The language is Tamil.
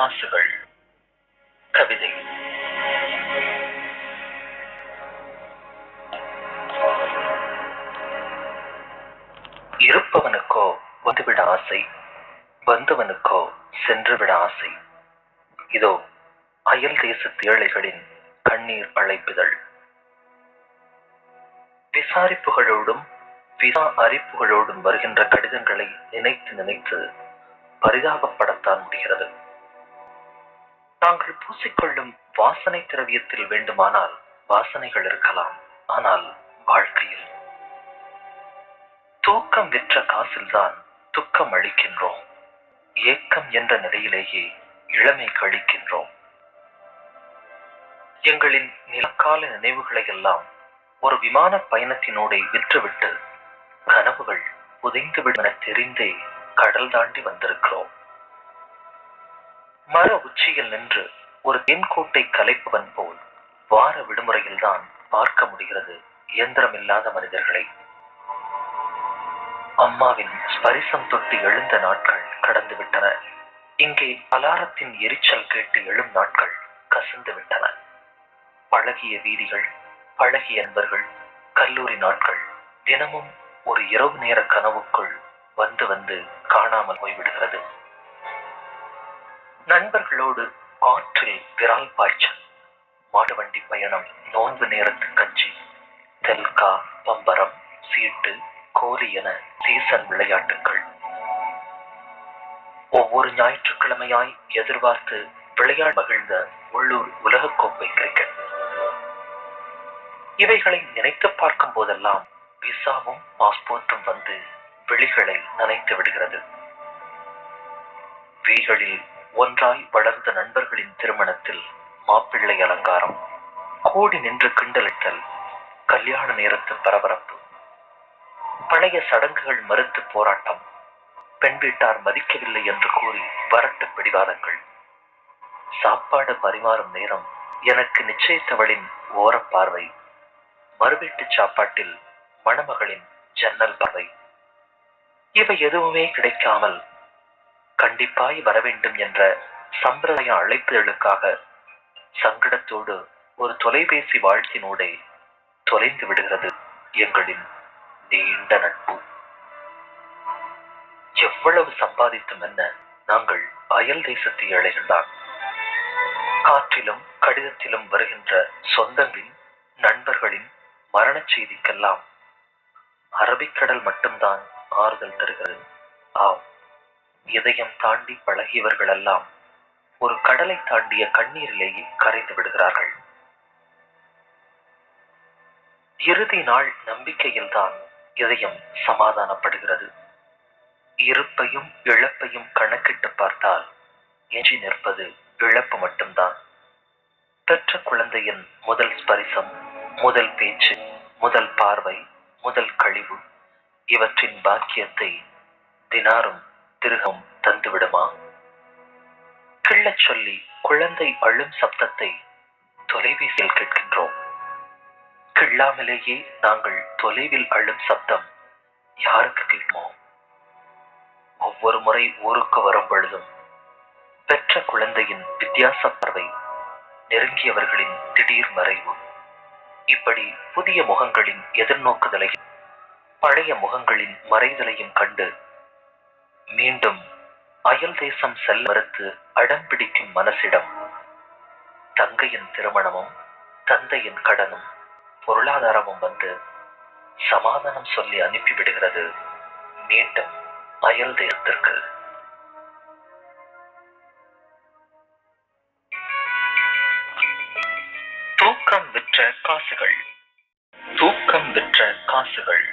காசுகள். கவிதை. இருப்பவனுக்கோ வந்துவிட ஆசை, வந்தவனுக்கோ சென்றுவிட ஆசை. இதோ அயல் தேசத்து ஏழைகளின் கண்ணீர் அழைப்புதல். விசாரிப்புகளோடும் வினா அறிப்புகளோடும் வருகின்ற கடிதங்களை நினைத்து நினைத்து பரிதாபப்படத்தான் முடிகிறது. தாங்கள் பூசிக்கொள்ளும் வாசனை திரவியத்தில் வேண்டுமானால் வாசனைகள் இருக்கலாம், ஆனால் வாழ்க்கையில் தூக்கம் விற்ற காசில்தான் துக்கம் அளிக்கின்றோம். ஏக்கம் என்ற நிலையிலேயே இளமை கழிக்கின்றோம். எங்களின் நிலக்கால நினைவுகளை எல்லாம் ஒரு விமான பயணத்தினோடே விற்றுவிட்டு கனவுகள் புதைந்துவிடும் என தெரிந்தே கடல் தாண்டி வந்திருக்கிறோம். மர உச்சியில் நின்று ஒரு தென்கோட்டை கலைப்பவன் போல் வார விடுமுறையில்தான் பார்க்க முடிகிறது இயந்திரமில்லாத மனிதர்களை. அம்மாவின் ஸ்பரிசம் தொட்டு எழுந்த நாட்கள் கடந்து விட்டன. இங்கே அலாரத்தின் எரிச்சல் கேட்டு எழும் நாட்கள் கசிந்து விட்டன. பழகிய வீதிகள், பழகிய நண்பர்கள், கல்லூரி நாட்கள் தினமும் ஒரு இரவு நேர கனவுக்குள் வந்து வந்து காணாமல் போய்விடுகிறது. நண்பர்களோடு ஆற்றில் விரால் பாய்ச்சல், மாடுவண்டி பயணம், நோன்பு நேரத்து கஞ்சி, தெல்கா, பம்பரம், சீட்டு, கோலி என சீசன் விளையாட்டுகள். ஒவ்வொரு ஞாயிற்றுக்கிழமையாய் எதிர்பார்த்து விளையாட மகிழ்ந்த உள்ளூர் உலகக்கோப்பை கிரிக்கெட். இவைகளை நினைத்து பார்க்கும் போதெல்லாம் விசாவும் பாஸ்போர்ட்டும் வந்து விழிகளை நனைத்து விடுகிறது. வீகளில் ஒன்றாய் வளர்ந்த நண்பர்களின் திருமணத்தில் மாப்பிள்ளை அலங்காரம், கூடி நின்று கிண்டலிட்டல், கல்யாண நேரத்து பரபரப்பு, பழைய சடங்குகள் மறுத்து போராட்டம், பெண் வீட்டார் மதிக்கவில்லை என்று கூறி வரட்டு பிடிவாதங்கள், சாப்பாடு பரிமாறும் நேரம் எனக்கு நிச்சயித்தவளின் ஓரப்பார்வை, மறுவீட்டு சாப்பாட்டில் மணமகளின் ஜன்னல் பார்வை. இவை எதுவுமே கிடைக்காமல் கண்டிப்பாய் வரவேண்டும் என்ற சம்பிரதாய அழைப்புதலுக்காக சங்கடத்தோடு ஒரு தொலைபேசி வாழ்த்தினூடே தொலைந்து விடுகிறது எங்களின் நீண்ட நட்பு. எவ்வளவு சம்பாதித்தும் என்ன, நாங்கள் அயல் தேசத்து ஏழைகள்தான். காற்றிலும் கடிதத்திலும் வருகின்ற சொந்தங்களின், நண்பர்களின் மரணச் செய்திக்கெல்லாம் அரபிக்கடல் மட்டும்தான் ஆறுதல் தருகிறது. ஆம், இதயம் தாண்டி பழகியவர்கள் எல்லாம் ஒரு கடலை தாண்டிய கண்ணீரிலேயே கரைந்து விடுகிறார்கள். இறுதி நாள் நம்பிக்கையில்தான் இதயம் சமாதானப்படுகிறது. இருப்பையும் இழப்பையும் கணக்கிட்டு பார்த்தால் எஞ்சி நிற்பது இழப்பு மட்டும்தான். பெற்ற குழந்தையின் முதல் ஸ்பரிசம், முதல் பேச்சு, முதல் பார்வை, முதல் கழிவு, இவற்றின் பாக்கியத்தை தினாரும் திருகம் தந்துவிடுமா? கிள்ளச் சொல்லி குழந்தை அழும் சப்தத்தை தொலைபேசியில் கேட்கின்றோம். கிள்ளாமலேயே நாங்கள் தொலைவில் அழும் சப்தம் யாருக்கு கேட்குமோ? ஒவ்வொரு முறை ஊருக்கு வரும் பொழுதும் பெற்ற குழந்தையின் வித்தியாச பார்வை, நெருங்கியவர்களின் திடீர் மறைவு, இப்படி புதிய முகங்களின் எதிர்நோக்குதலையும் பழைய முகங்களின் மறைதலையும் கண்டு மீண்டும் அயல் தேசம் செல்ல மறுத்து அடம் பிடிக்கும் மனசிடம் தங்கையின் திருமணமும் தந்தையின் கடனும் பொருளாதாரமும் வந்து சமாதானம் சொல்லி அனுப்பிவிடுகிறது மீண்டும் அயல் தேசத்திற்கு. தூக்கம் விற்ற காசுகள். தூக்கம் விற்ற காசுகள்.